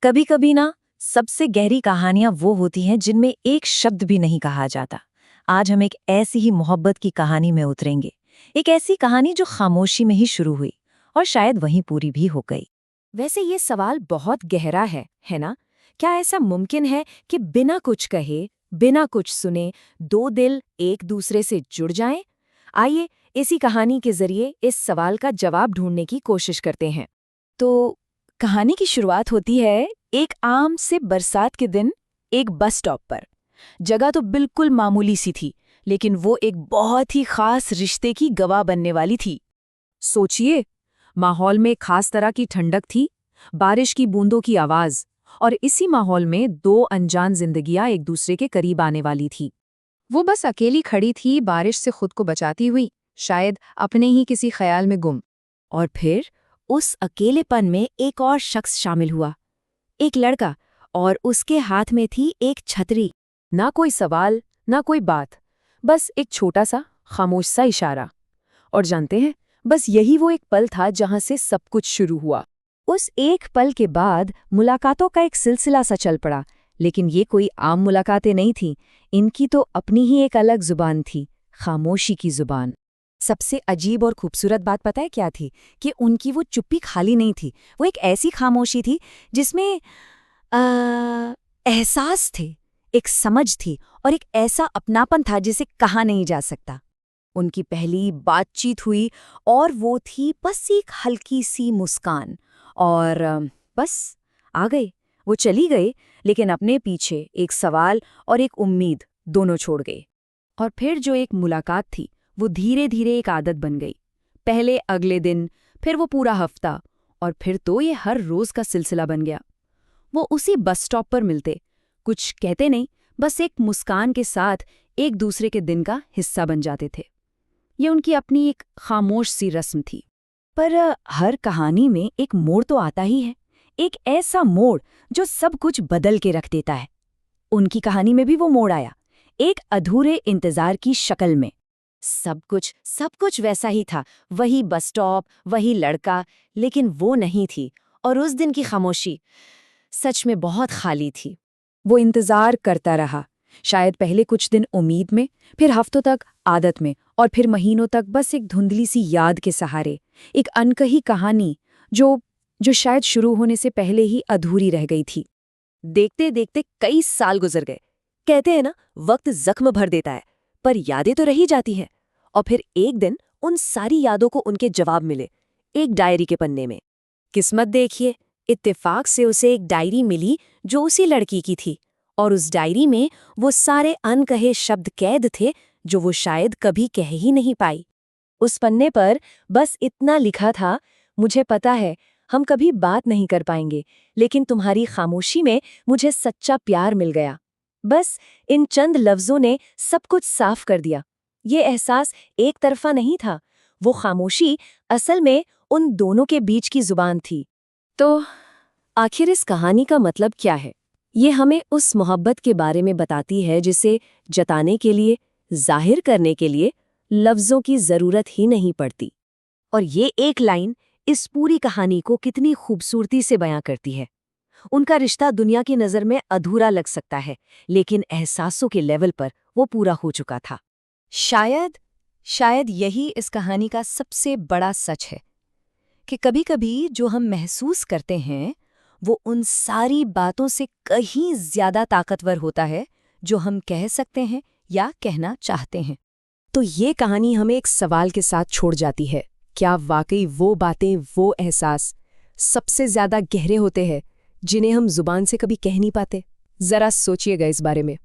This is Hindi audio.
कभी कभी ना सबसे गहरी कहानियां वो होती हैं जिनमें एक शब्द भी नहीं कहा जाता। आज हम एक ऐसी ही मोहब्बत की कहानी में उतरेंगे। एक ऐसी कहानी जो खामोशी में ही शुरू हुई और शायद वहीं पूरी भी हो गई। वैसे ये सवाल बहुत गहरा है ना? क्या ऐसा मुमकिन है कि बिना कुछ कहे, बिना कुछ सुने, दो दिल एक दूसरे से जुड़ जाएं? आइए इसी कहानी के जरिए इस सवाल का जवाब ढूंढने की कोशिश करते हैं। तो कहानी की शुरुआत होती है एक आम से बरसात के दिन एक बस स्टॉप पर। जगह तो बिल्कुल मामूली सी थी, लेकिन वो एक बहुत ही खास रिश्ते की गवाह बनने वाली थी। सोचिए, माहौल में खास तरह की ठंडक थी, बारिश की बूंदों की आवाज, और इसी माहौल में दो अनजान जिंदगियां एक दूसरे के करीब आने वाली थी। वो बस अकेली खड़ी थी, बारिश से खुद को बचाती हुई, शायद अपने ही किसी ख्याल में गुम। और फिर उस अकेलेपन में एक और शख्स शामिल हुआ, एक लड़का, और उसके हाथ में थी एक छतरी। ना कोई सवाल, ना कोई बात, बस एक छोटा सा खामोश सा इशारा। और जानते हैं, बस यही वो एक पल था जहां से सब कुछ शुरू हुआ। उस एक पल के बाद मुलाकातों का एक सिलसिला सा चल पड़ा, लेकिन ये कोई आम मुलाकातें नहीं थीं। इनकी तो अपनी ही एक अलग जुबान थी, खामोशी की जुबान। सबसे अजीब और खूबसूरत बात पता है क्या थी? कि उनकी वो चुप्पी खाली नहीं थी, वो एक ऐसी खामोशी थी जिसमें एहसास थे, एक समझ थी, और एक ऐसा अपनापन था जिसे कहा नहीं जा सकता। उनकी पहली बातचीत हुई और वो थी बस एक हल्की सी मुस्कान, और बस आ गए। वो चली गई, लेकिन अपने पीछे एक सवाल और एक उम्मीद दोनों छोड़ गए। और फिर जो एक मुलाकात थी, वो धीरे धीरे एक आदत बन गई। पहले अगले दिन, फिर वो पूरा हफ्ता, और फिर तो ये हर रोज का सिलसिला बन गया। वो उसी बस स्टॉप पर मिलते, कुछ कहते नहीं, बस एक मुस्कान के साथ एक दूसरे के दिन का हिस्सा बन जाते थे। ये उनकी अपनी एक खामोश सी रस्म थी। पर हर कहानी में एक मोड़ तो आता ही है, एक ऐसा मोड़ जो सब कुछ बदल के रख देता है। उनकी कहानी में भी वो मोड़ आया, एक अधूरे इंतजार की शक्ल में। सब कुछ वैसा ही था, वही बस स्टॉप, वही लड़का, लेकिन वो नहीं थी। और उस दिन की खामोशी सच में बहुत खाली थी। वो इंतजार करता रहा, शायद पहले कुछ दिन उम्मीद में, फिर हफ्तों तक आदत में, और फिर महीनों तक बस एक धुंधली सी याद के सहारे। एक अनकही कहानी जो शायद शुरू होने से पहले ही अधूरी रह गई थी। देखते देखते कई साल गुजर गए। कहते हैं ना, वक्त जख्म भर देता है, पर यादें तो रही जाती हैं। और फिर एक दिन उन सारी यादों को उनके जवाब मिले, एक डायरी के पन्ने में। किस्मत देखिए, इत्तेफाक से उसे एक डायरी मिली जो उसी लड़की की थी, और उस डायरी में वो सारे अनकहे शब्द कैद थे जो वो शायद कभी कह ही नहीं पाई। उस पन्ने पर बस इतना लिखा था, मुझे पता है हम कभी बात नहीं कर पाएंगे, लेकिन तुम्हारी खामोशी में मुझे सच्चा प्यार मिल गया। बस इन चंद लफ्जों ने सब कुछ साफ कर दिया। ये एहसास एक तरफा नहीं था, वो खामोशी असल में उन दोनों के बीच की जुबान थी। तो आखिर इस कहानी का मतलब क्या है? ये हमें उस मोहब्बत के बारे में बताती है जिसे जताने के लिए, जाहिर करने के लिए लफ्जों की जरूरत ही नहीं पड़ती। और ये एक लाइन इस पूरी कहानी को कितनी खूबसूरती से बयां करती है। उनका रिश्ता दुनिया की नज़र में अधूरा लग सकता है, लेकिन एहसासों के लेवल पर वो पूरा हो चुका था। शायद यही इस कहानी का सबसे बड़ा सच है कि कभी-कभी जो हम महसूस करते हैं, वो उन सारी बातों से कहीं ज्यादा ताकतवर होता है जो हम कह सकते हैं या कहना चाहते हैं। तो ये कहानी हमें एक सवाल के साथ छोड़ जाती है, क्या वाकई वो बातें, वो एहसास सबसे ज्यादा गहरे होते हैं जिन्हें हम जुबान से कभी कह नहीं पाते? जरा सोचिएगा इस बारे में।